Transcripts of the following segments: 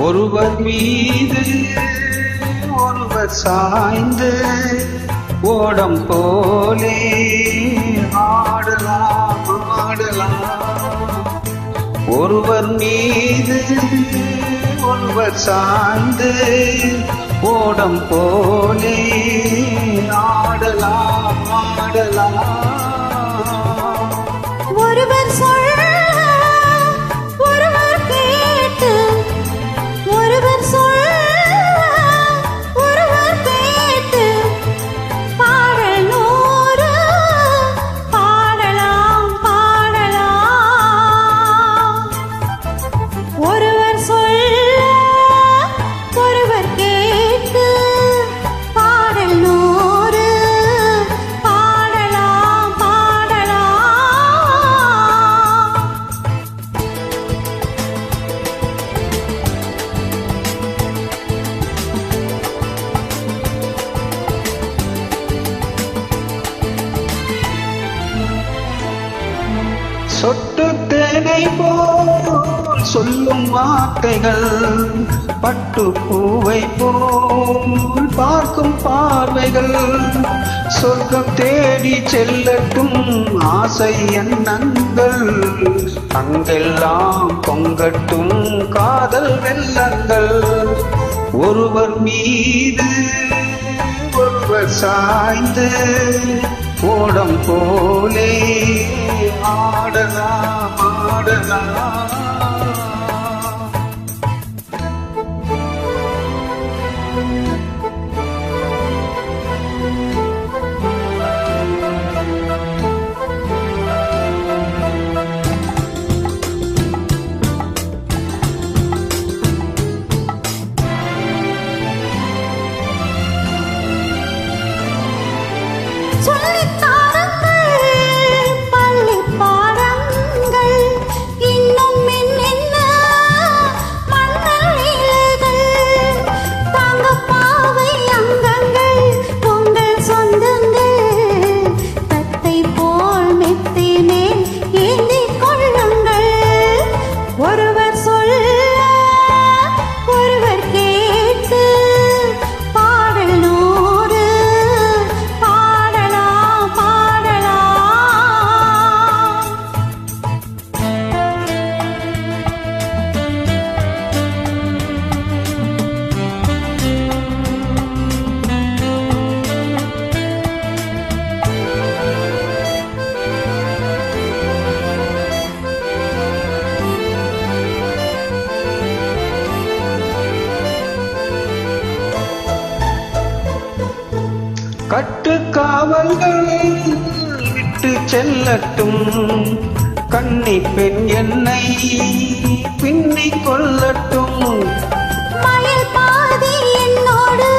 ஒருவர் மீது ஒருவர் சாய்ந்து ஓடம் போலே ஆடலாம் ஆடலாம். ஒருவர் மீது ஒருவர் சாய்ந்து ஓடம் போலே ஆடலாம் ஆடலாம். ஒருவர் சொல்ல ஒருவர் கேட்டு, ஒருவர் சொல்ல ஒருவர் கேட்டு, பாடல் நூறு பாடலாம் பாடலாம். ஒருவர் சொல்ல ஒருவர் கேட்டு, பாடல் நூறு பாடலாம் பாடலாம். சொட்டு தேனை போல் சொல்லும் வார்த்தைகள், பட்டு பூவை போல் பார்க்கும் பார்வைகள், சொர்க்கம் தேடி செல்லட்டும் ஆசை எண்ணங்கள், அங்கெல்லாம் பொங்கட்டும் காதல் வெள்ளங்கள். ஒருவர் மீது ஒருவர் சாய்ந்து ஓடம் போலே ஆடலாம் ஆடலாம். ஒருவர் சொல்ல ஒருவர் கேட்டு, பாடல் நூறு பாடலாம் பாடலாம். கட்டு காவல்கள் விட்டு செல்லட்டும், கன்னி பெண் என்னை பின்னிக் கொள்ளட்டும். மயில் பாதி என்னோடு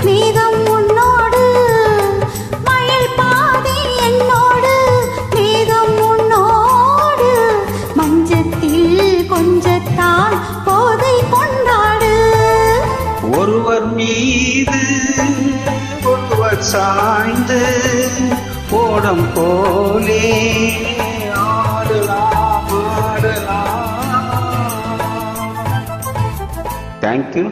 மேகம் உன்னோடு, மயில் பாதி என்னோடு மேகம் உன்னோடு, மஞ்சத்தில் கொஞ்சத்தான் போதை கொண்டாடு. ஒருவர் மீது ஒருவர் சாய்ந்து ஓடம் போலே ஆடலாம் ஆடலாம். தேங்க்யூ.